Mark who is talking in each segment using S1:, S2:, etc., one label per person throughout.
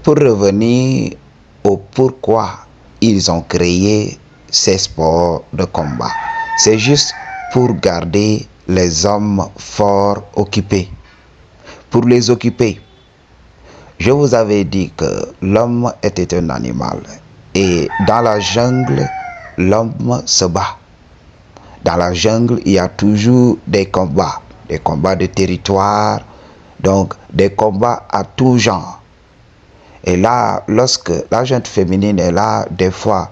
S1: pour revenir au pourquoi ils ont créé ces sports de combat, c'est juste pour garder les hommes forts occupés, pour les occuper. Je vous avais dit que l'homme était un animal et dans la jungle, l'homme se bat. Dans la jungle, il y a toujours des combats de territoire, donc des combats à tout genre. Et là, lorsque la gente féminine est là, des fois,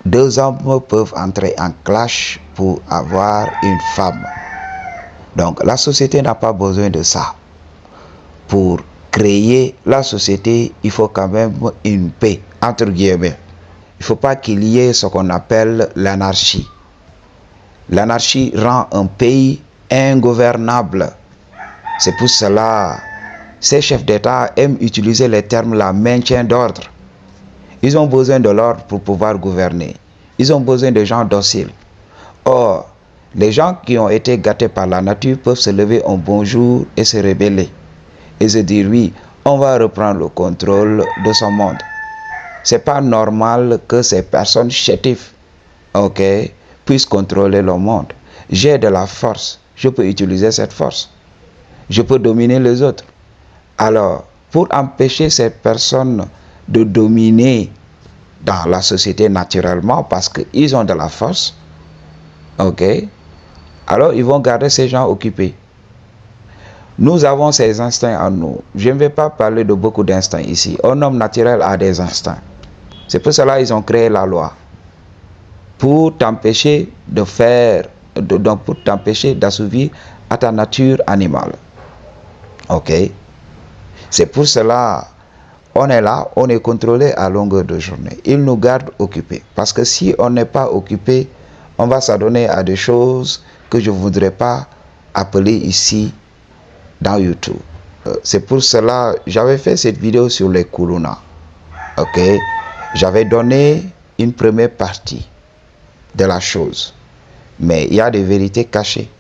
S1: deux hommes peuvent entrer en clash pour avoir une femme. Donc la société n'a pas besoin de ça. Pour créer la société, il faut quand même une paix, entre guillemets. Il ne faut pas qu'il y ait ce qu'on appelle l'anarchie. L'anarchie rend un pays ingouvernable. C'est pour cela que ces chefs d'État aiment utiliser les termes la maintien d'ordre. Ils ont besoin de l'ordre pour pouvoir gouverner. Ils ont besoin de gens dociles. Or, les gens qui ont été gâtés par la nature peuvent se lever un bon jour et se rebeller. Et se dire oui, on va reprendre le contrôle de son monde. C'est pas normal que ces personnes chétives, puissent contrôler le monde. J'ai de la force, je peux utiliser cette force. Je peux dominer les autres. Alors, pour empêcher ces personnes de dominer dans la société naturellement, parce qu'ils ont de la force, alors ils vont garder ces gens occupés. Nous avons ces instincts en nous. Je ne vais pas parler de beaucoup d'instincts ici. Un homme naturel a des instincts. C'est pour cela qu'ils ont créé la loi. Pour t'empêcher de faire, donc pour t'empêcher d'assouvir à ta nature animale. C'est pour cela on est là, on est contrôlé à longueur de journée. Ils nous gardent occupés. Parce que si on n'est pas occupé, on va s'adonner à des choses que je ne voudrais pas appeler ici dans YouTube. C'est pour cela j'avais fait cette vidéo sur les Kuluna. J'avais donné une première partie de la chose. Mais il y a des vérités cachées.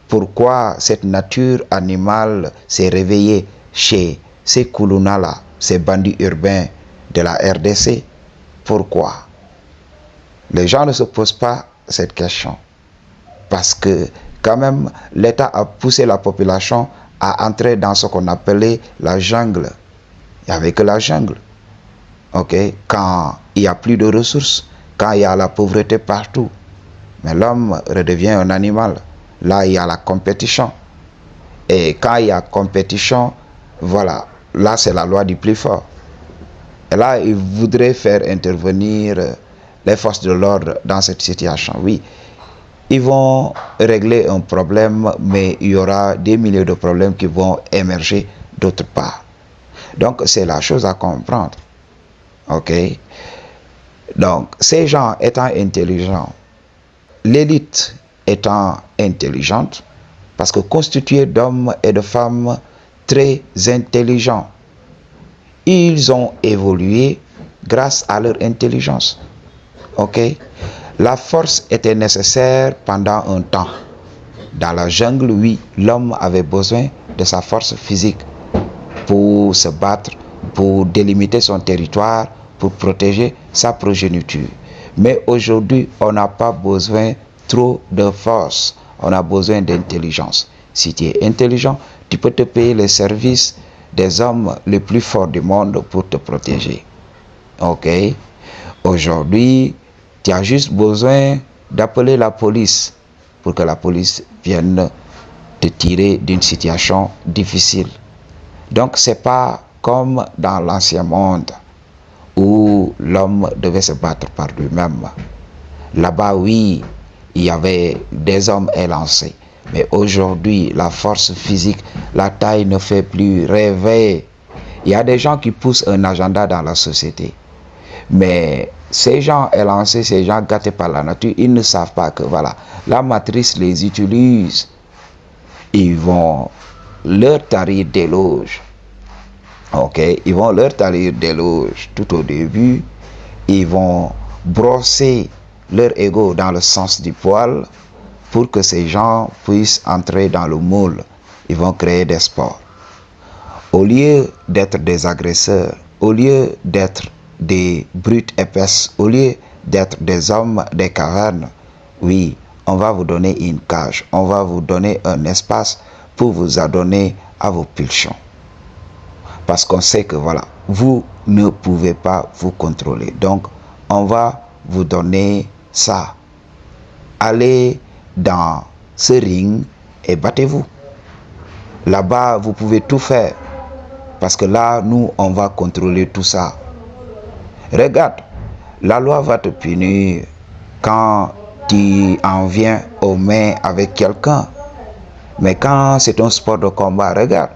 S1: Pourquoi cette nature animale s'est réveillée chez ces Kuluna-là, ces bandits urbains de la RDC? Pourquoi? Les gens ne se posent pas cette question. Parce que quand même, l'État a poussé la population à entrer dans ce qu'on appelait la jungle. Il n'y avait que la jungle. Quand il n'y a plus de ressources, quand il y a la pauvreté partout, mais l'homme redevient un animal. Là, il y a la compétition. Et quand il y a compétition, voilà, là, c'est la loi du plus fort. Et là, il voudrait faire intervenir les forces de l'ordre dans cette situation. Oui, ils vont régler un problème, mais il y aura des milliers de problèmes qui vont émerger d'autre part. Donc, c'est la chose à comprendre. Donc, ces gens étant intelligents, l'élite étant intelligente, parce que constituée d'hommes et de femmes très intelligents, ils ont évolué grâce à leur intelligence. La force était nécessaire pendant un temps. Dans la jungle, oui, l'homme avait besoin de sa force physique pour se battre, pour délimiter son territoire, pour protéger sa progéniture. Mais aujourd'hui, on n'a pas besoin trop de force. On a besoin d'intelligence. Si tu es intelligent, tu peux te payer les services des hommes les plus forts du monde pour te protéger. Aujourd'hui, tu as juste besoin d'appeler la police pour que la police vienne te tirer d'une situation difficile. Donc, ce n'est pas comme dans l'ancien monde où l'homme devait se battre par lui-même. Là-bas, oui, il y avait des hommes élancés. Mais aujourd'hui, la force physique, la taille ne fait plus rêver. Il y a des gens qui poussent un agenda dans la société. Mais ces gens élancés, ces gens gâtés par la nature, ils ne savent pas que voilà, la matrice les utilise. Ils vont leur tarir d'éloges. Ils vont leur tarir d'éloges tout au début. Ils vont brosser leur ego dans le sens du poil pour que ces gens puissent entrer dans le moule. Ils vont créer des sports. Au lieu d'être des agresseurs, au lieu d'être des brutes épaisses, au lieu d'être des hommes des cavernes, oui, on va vous donner une cage, on va vous donner un espace pour vous adonner à vos pulsions. Parce qu'on sait que voilà, vous ne pouvez pas vous contrôler. Donc, on va vous donner ça. Allez dans ce ring et battez-vous. Là-bas, vous pouvez tout faire. Parce que là, nous, on va contrôler tout ça. Regarde, la loi va te punir quand tu en viens aux mains avec quelqu'un. Mais quand c'est un sport de combat, regarde,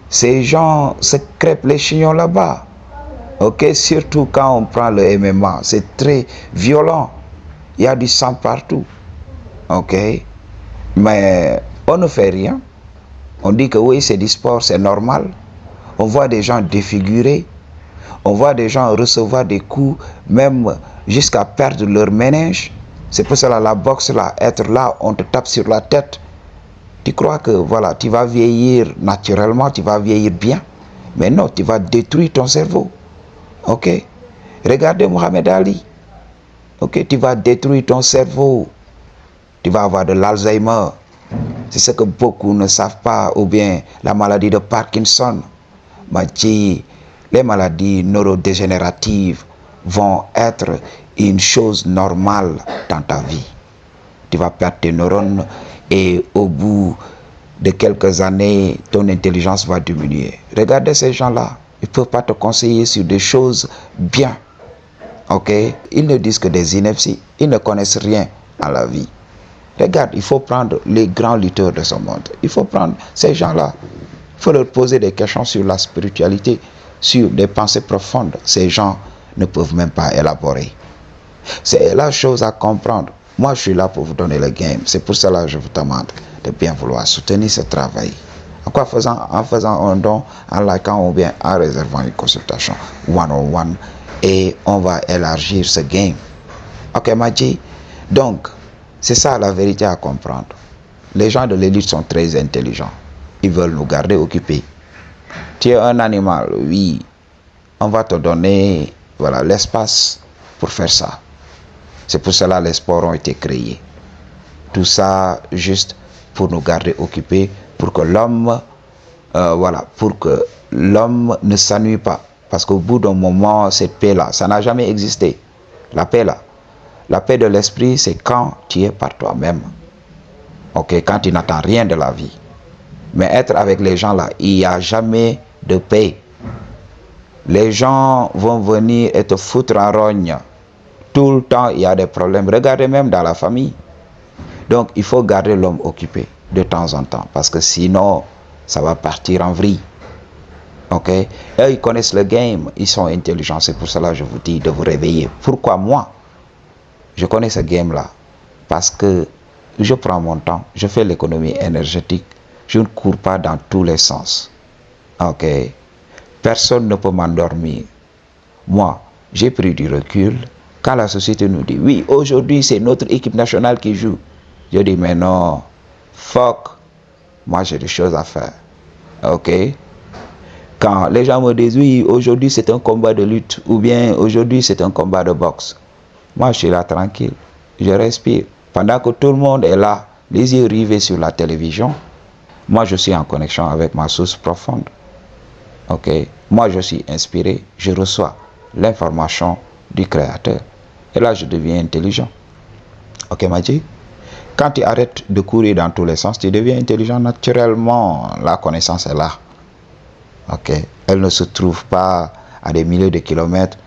S1: ces gens se crêpent les chignons là-bas. Ok, surtout quand on prend le MMA, c'est très violent. Il y a du sang partout. Ok, mais on ne fait rien. On dit que oui, c'est du sport, c'est normal. On voit des gens défigurés. On voit des gens recevoir des coups, même jusqu'à perdre leur méninge. C'est pour cela la boxe, là, être là, on te tape sur la tête. Tu crois que voilà, tu vas vieillir naturellement, tu vas vieillir bien. Mais non, tu vas détruire ton cerveau. Ok? Regardez Mohamed Ali. Ok? Tu vas détruire ton cerveau. Tu vas avoir de l'Alzheimer. C'est ce que beaucoup ne savent pas. Ou bien la maladie de Parkinson. Les maladies neurodégénératives vont être une chose normale dans ta vie. Tu vas perdre tes neurones et au bout de quelques années, ton intelligence va diminuer. Regardez ces gens-là. Ils ne peuvent pas te conseiller sur des choses bien. Ok? Ils ne disent que des inepties. Ils ne connaissent rien à la vie. Regarde, il faut prendre les grands lutteurs de ce monde. Il faut prendre ces gens-là. Il faut leur poser des questions sur la spiritualité, sur des pensées profondes. Ces gens ne peuvent même pas élaborer. C'est la chose à comprendre. Moi, je suis là pour vous donner le game. C'est pour cela que je vous demande de bien vouloir soutenir ce travail. En faisant un don, en likant ou bien en réservant une consultation one-on-one. Et on va élargir ce game. Ok, Madji? Donc, c'est ça la vérité à comprendre. Les gens de l'élite sont très intelligents. Ils veulent nous garder occupés. Tu es un animal, oui. On va te donner voilà, l'espace pour faire ça. C'est pour cela que les sports ont été créés. Tout ça juste pour nous garder occupés, pour que l'homme pour que l'homme ne s'ennuie pas. Parce qu'au bout d'un moment, cette paix-là, ça n'a jamais existé. La paix-là. La paix de l'esprit, c'est quand tu es par toi-même. Ok, quand tu n'attends rien de la vie. Mais être avec les gens là, il n'y a jamais de paix. Les gens vont venir et te foutre en rogne. Tout le temps, il y a des problèmes. Regardez même dans la famille. Donc, il faut garder l'homme occupé de temps en temps. Parce que sinon, ça va partir en vrille. Ok? Eux, ils connaissent le game. Ils sont intelligents. C'est pour cela que je vous dis de vous réveiller. Pourquoi moi? Je connais ce game-là. Parce que je prends mon temps. Je fais l'économie énergétique. Je ne cours pas dans tous les sens. Ok? Personne ne peut m'endormir. Moi, j'ai pris du recul. Quand la société nous dit, oui, aujourd'hui, c'est notre équipe nationale qui joue. Je dis, mais non, fuck. Moi, j'ai des choses à faire. Ok? Quand les gens me disent, oui, aujourd'hui, c'est un combat de lutte. Ou bien, aujourd'hui, c'est un combat de boxe. Moi, je suis là tranquille. Je respire. Pendant que tout le monde est là, les yeux rivés sur la télévision, moi, je suis en connexion avec ma source profonde. Ok? Moi, je suis inspiré. Je reçois l'information du Créateur. Et là, je deviens intelligent. Ok, Madji? Quand tu arrêtes de courir dans tous les sens, tu deviens intelligent naturellement. La connaissance est là. Ok? Elle ne se trouve pas à des milliers de kilomètres.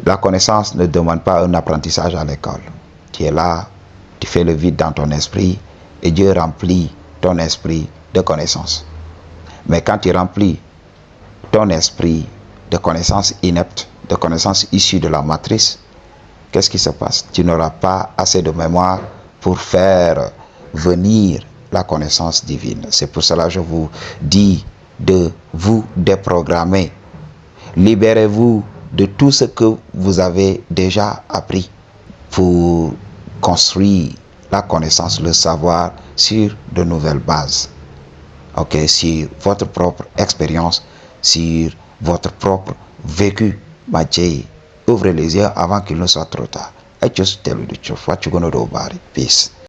S1: La connaissance ne demande pas un apprentissage à l'école. Tu es là, tu fais le vide dans ton esprit et Dieu remplit ton esprit de connaissances. Mais quand tu remplis ton esprit de connaissances ineptes, de connaissances issues de la matrice, qu'est-ce qui se passe? Tu n'auras pas assez de mémoire pour faire venir la connaissance divine. C'est pour cela que je vous dis de vous déprogrammer. Libérez-vous de tout ce que vous avez déjà appris pour construire la connaissance, le savoir sur de nouvelles bases. Ok, sur votre propre expérience, sur votre propre vécu. Maché, ouvrez les yeux avant qu'il ne soit trop tard. Peace.